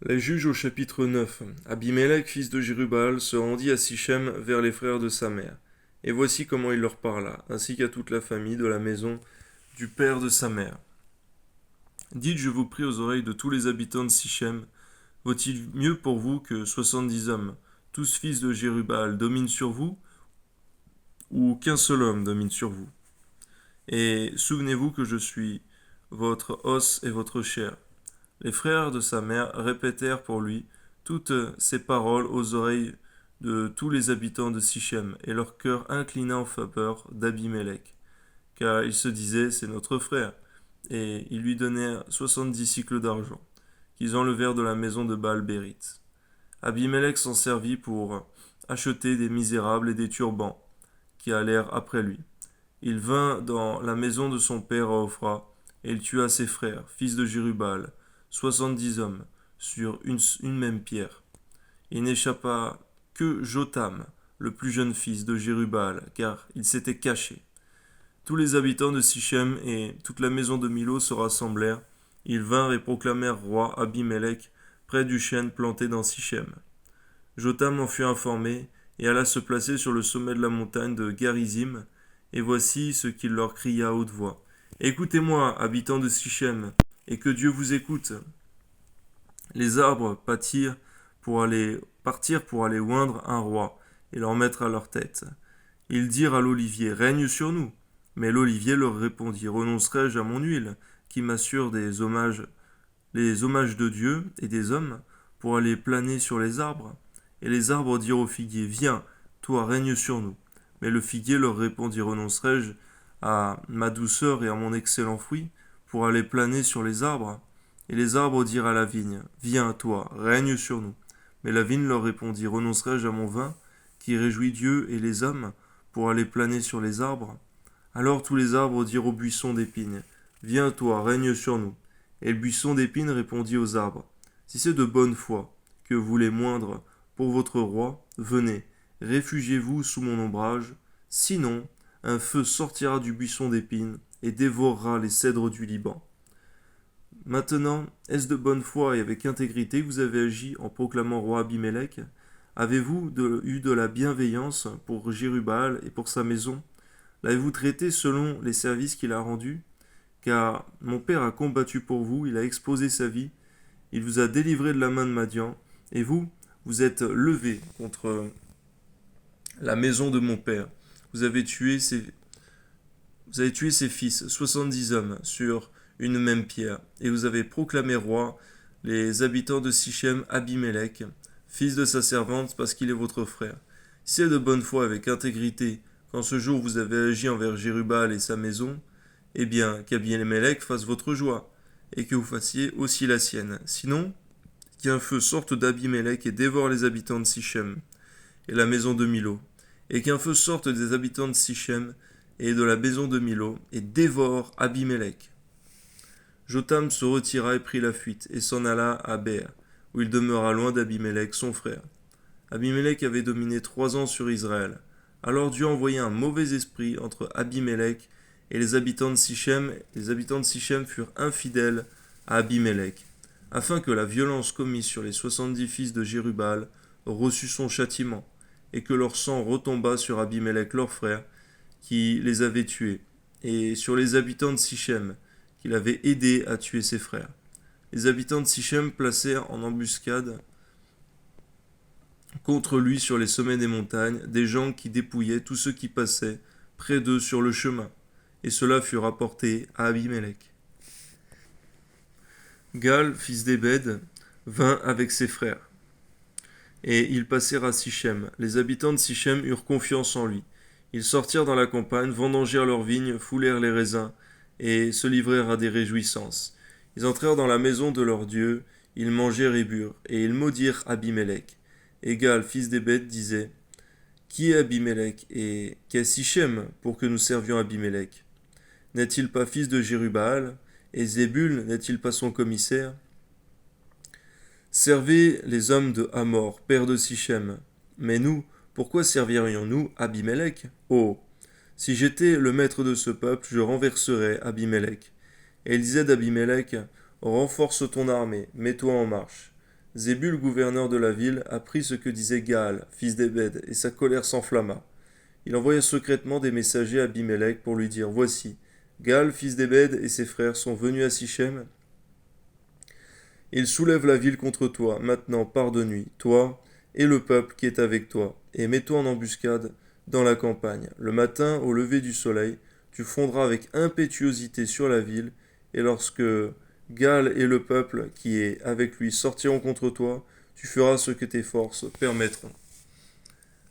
Les juges au chapitre 9. Abimelech, fils de Jérubbaal, se rendit à Sichem vers les frères de sa mère. Et voici comment il leur parla, ainsi qu'à toute la famille de la maison du père de sa mère. Dites, je vous prie aux oreilles de tous les habitants de Sichem, vaut-il mieux pour vous que 70 hommes, tous fils de Jérubbaal, dominent sur vous, ou qu'un seul homme domine sur vous? Et souvenez-vous que je suis votre os et votre chair. Les frères de sa mère répétèrent pour lui toutes ces paroles aux oreilles de tous les habitants de Sichem, et leur cœur inclina en faveur d'Abimélec, car ils se disaient, c'est notre frère, et ils lui donnèrent 70 cycles d'argent, qu'ils enlevèrent de la maison de Baal-Bérith. Abimélec s'en servit pour acheter des misérables et des turbans, qui allèrent après lui. Il vint dans la maison de son père à Ophra, et il tua ses frères, fils de Jérubbaal, 70 hommes, sur une même pierre. Il n'échappa que Jotham, le plus jeune fils de Jérubbaal, car il s'était caché. Tous les habitants de Sichem et toute la maison de Milo se rassemblèrent. Ils vinrent et proclamèrent roi Abimélec près du chêne planté dans Sichem. Jotham en fut informé et alla se placer sur le sommet de la montagne de Garizim, et voici ce qu'il leur cria à haute voix. Écoutez-moi, habitants de Sichem, et que Dieu vous écoute. Les arbres partirent pour aller oindre un roi, et leur mettre à leur tête. Ils dirent à l'olivier, règne sur nous. Mais l'olivier leur répondit, renoncerai-je à mon huile, qui m'assure les hommages de Dieu et des hommes, pour aller planer sur les arbres? Et les arbres dirent au figuier, viens, toi règne sur nous. Mais le figuier leur répondit, renoncerai-je à ma douceur et à mon excellent fruit, pour aller planer sur les arbres? Et les arbres dirent à la vigne, viens, toi, règne sur nous. Mais la vigne leur répondit, renoncerai-je à mon vin, qui réjouit Dieu et les hommes, pour aller planer sur les arbres? Alors tous les arbres dirent au buisson d'épines, viens, toi, règne sur nous. Et le buisson d'épines répondit aux arbres, si c'est de bonne foi que vous voulez moindre pour votre roi, venez, réfugiez-vous sous mon ombrage, sinon un feu sortira du buisson d'épines et dévorera les cèdres du Liban. Maintenant, est-ce de bonne foi et avec intégrité que vous avez agi en proclamant roi Abimélec? Avez-vous eu de la bienveillance pour Jérubbaal et pour sa maison? L'avez-vous traité selon les services qu'il a rendus? Car mon père a combattu pour vous, il a exposé sa vie, il vous a délivré de la main de Madian, et vous, vous êtes levé contre la maison de mon père. Vous avez tué ses fils, 70 hommes, sur une même pierre, et vous avez proclamé roi les habitants de Sichem Abimélec, fils de sa servante, parce qu'il est votre frère. Si c'est de bonne foi avec intégrité, qu'en ce jour vous avez agi envers Jérubbaal et sa maison, eh bien qu'Abimélec fasse votre joie, et que vous fassiez aussi la sienne. Sinon, qu'un feu sorte d'Abimélec et dévore les habitants de Sichem et la maison de Milo, et qu'un feu sorte des habitants de Sichem et de la maison de Milo et dévore Abimélec. Jotham se retira et prit la fuite, et s'en alla à Bér, où il demeura loin d'Abimélec, son frère. Abimélec avait dominé 3 ans sur Israël. Alors Dieu envoya un mauvais esprit entre Abimélec et les habitants de Sichem. Les habitants de Sichem furent infidèles à Abimélec, afin que la violence commise sur les 70 fils de Jérubbaal reçût son châtiment, et que leur sang retombât sur Abimélec leur frère, qui les avait tués, et sur les habitants de Sichem, qu'il avait aidés à tuer ses frères. Les habitants de Sichem placèrent en embuscade contre lui sur les sommets des montagnes des gens qui dépouillaient tous ceux qui passaient près d'eux sur le chemin, et cela fut rapporté à Abimélec. Gal, fils d'Ébed, vint avec ses frères, et ils passèrent à Sichem. Les habitants de Sichem eurent confiance en lui. Ils sortirent dans la campagne, vendangèrent leurs vignes, foulèrent les raisins, et se livrèrent à des réjouissances. Ils entrèrent dans la maison de leur Dieu, ils mangèrent et burent, et ils maudirent Abimélec. Et Gal, fils d'Ébed, disait, qui est Abimélec, et qu'est Sichem, pour que nous servions Abimélec? N'est-il pas fils de Jérubbaal, et Zébul n'est-il pas son commissaire? Servez les hommes de Hamor, père de Sichem. Mais nous, pourquoi servirions-nous Abimélec? Oh, si j'étais le maître de ce peuple, je renverserais Abimélec. Et il disait d'Abimélec, renforce ton armée, mets-toi en marche. Zébul, gouverneur de la ville, apprit ce que disait Gaal, fils d'Ébed, et sa colère s'enflamma. Il envoya secrètement des messagers à Abimelech pour lui dire, Voici, Gaal, fils d'Ébed, et ses frères sont venus à Sichem. Ils soulèvent la ville contre toi. Maintenant, pars de nuit, toi et le peuple qui est avec toi, et mets-toi en embuscade dans la campagne. Le matin, au lever du soleil, tu fondras avec impétuosité sur la ville, et lorsque Gaal et le peuple qui est avec lui sortiront contre toi, tu feras ce que tes forces permettront.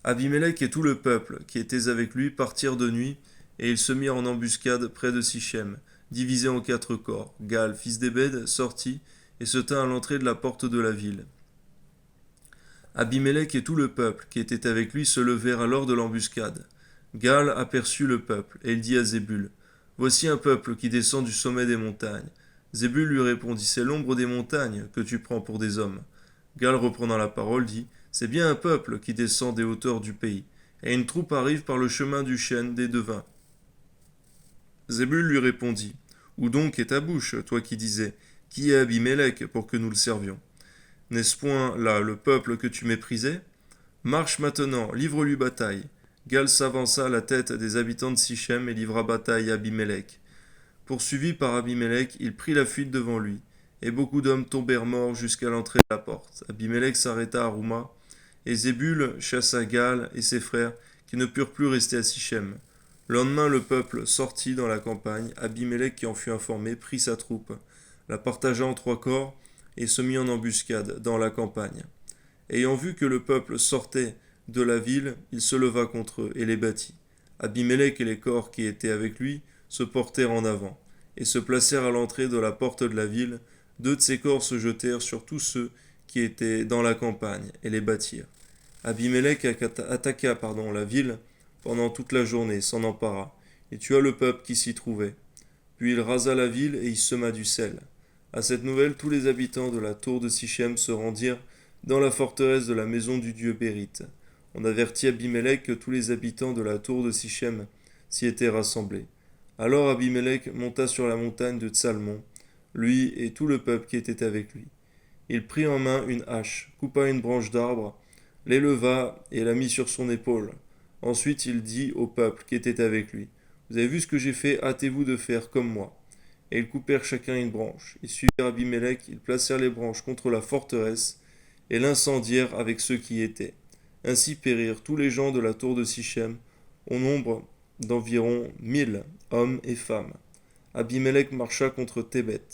Abimelech et tout le peuple qui était avec lui partirent de nuit, et ils se mirent en embuscade près de Sichem, divisés en 4 corps. Gaal, fils d'Ébed, sortit et se tint à l'entrée de la porte de la ville. Abimelech et tout le peuple qui était avec lui se levèrent alors de l'embuscade. Gaal aperçut le peuple, et il dit à Zébul, Voici un peuple qui descend du sommet des montagnes. Zébul lui répondit, C'est l'ombre des montagnes que tu prends pour des hommes. Gaal, reprenant la parole, dit, C'est bien un peuple qui descend des hauteurs du pays, et une troupe arrive par le chemin du chêne des devins. Zébul lui répondit, Où donc est ta bouche, toi qui disais, Qui est Abimelech pour que nous le servions? N'est-ce point là le peuple que tu méprisais? Marche maintenant, livre-lui bataille. Gaal s'avança à la tête des habitants de Sichem et livra bataille à Abimelech. Poursuivi par Abimelech, il prit la fuite devant lui, et beaucoup d'hommes tombèrent morts jusqu'à l'entrée de la porte. Abimelech s'arrêta à Rouma, et Zébul chassa Gaal et ses frères, qui ne purent plus rester à Sichem. Le lendemain, le peuple sortit dans la campagne. Abimelech, qui en fut informé, prit sa troupe, la partagea en 3 corps, et se mit en embuscade dans la campagne. Ayant vu que le peuple sortait de la ville, il se leva contre eux et les battit. Abimelech et les corps qui étaient avec lui se portèrent en avant, et se placèrent à l'entrée de la porte de la ville. 2 de ces corps se jetèrent sur tous ceux qui étaient dans la campagne, et les battirent. Abimelech attaqua la ville pendant toute la journée, s'en empara, et tua le peuple qui s'y trouvait. Puis il rasa la ville et y sema du sel. À cette nouvelle, tous les habitants de la tour de Sichem se rendirent dans la forteresse de la maison du dieu Bérite. On avertit Abimelech que tous les habitants de la tour de Sichem s'y étaient rassemblés. Alors Abimelech monta sur la montagne de Tsalmon, lui et tout le peuple qui était avec lui. Il prit en main une hache, coupa une branche d'arbre, l'éleva et la mit sur son épaule. Ensuite il dit au peuple qui était avec lui, Vous avez vu ce que j'ai fait, hâtez-vous de faire comme moi. Et ils coupèrent chacun une branche. Ils suivirent Abimelech, ils placèrent les branches contre la forteresse, et l'incendièrent avec ceux qui y étaient. Ainsi périrent tous les gens de la tour de Sichem, au nombre d'environ 1000 hommes et femmes. Abimelech marcha contre Thébet,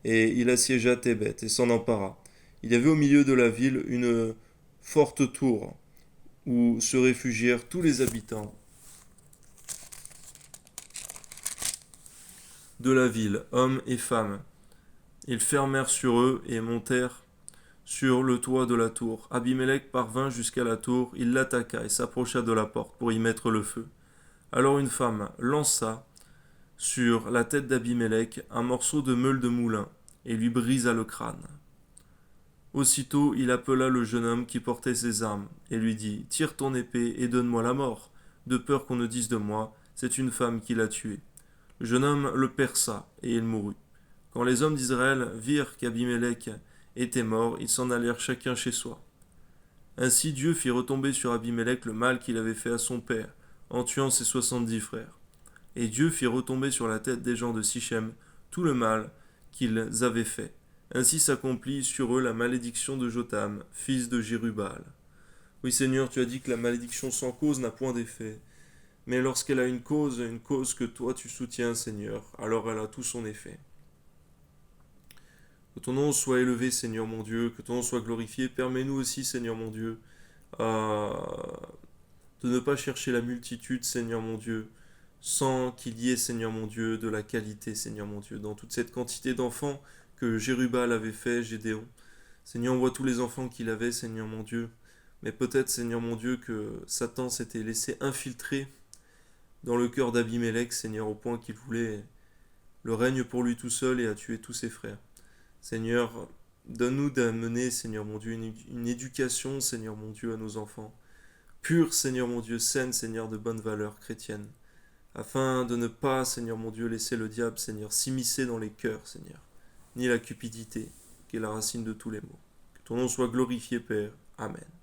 et il assiégea Thébet, et s'en empara. Il y avait au milieu de la ville une forte tour, où se réfugièrent tous les habitants de la ville, hommes et femmes. Ils fermèrent sur eux et montèrent sur le toit de la tour. Abimelech parvint jusqu'à la tour, il l'attaqua et s'approcha de la porte pour y mettre le feu. Alors une femme lança sur la tête d'Abimelech un morceau de meule de moulin et lui brisa le crâne. Aussitôt il appela le jeune homme qui portait ses armes et lui dit, Tire ton épée et donne-moi la mort, de peur qu'on ne dise de moi, c'est une femme qui l'a tué. Le jeune homme le perça, et il mourut. Quand les hommes d'Israël virent qu'Abimelech était mort, ils s'en allèrent chacun chez soi. Ainsi Dieu fit retomber sur Abimelech le mal qu'il avait fait à son père, en tuant ses 70 frères. Et Dieu fit retomber sur la tête des gens de Sichem tout le mal qu'ils avaient fait. Ainsi s'accomplit sur eux la malédiction de Jotham, fils de Jérubbaal. Oui Seigneur, tu as dit que la malédiction sans cause n'a point d'effet. Mais lorsqu'elle a une cause que toi tu soutiens, Seigneur, alors elle a tout son effet. Que ton nom soit élevé, Seigneur mon Dieu, que ton nom soit glorifié. Permets-nous aussi, Seigneur mon Dieu, de ne pas chercher la multitude, Seigneur mon Dieu, sans qu'il y ait, Seigneur mon Dieu, de la qualité, Seigneur mon Dieu, dans toute cette quantité d'enfants que Jérubbaal avait fait, Gédéon. Seigneur, on voit tous les enfants qu'il avait, Seigneur mon Dieu, mais peut-être, Seigneur mon Dieu, que Satan s'était laissé infiltrer dans le cœur d'Abimelech, Seigneur, au point qu'il voulait le règne pour lui tout seul et a tué tous ses frères. Seigneur, donne-nous d'amener, Seigneur mon Dieu, une éducation, Seigneur mon Dieu, à nos enfants, pure, Seigneur mon Dieu, saine, Seigneur, de bonnes valeurs chrétiennes, afin de ne pas, Seigneur mon Dieu, laisser le diable, Seigneur, s'immiscer dans les cœurs, Seigneur, ni la cupidité, qui est la racine de tous les maux. Que ton nom soit glorifié, Père. Amen.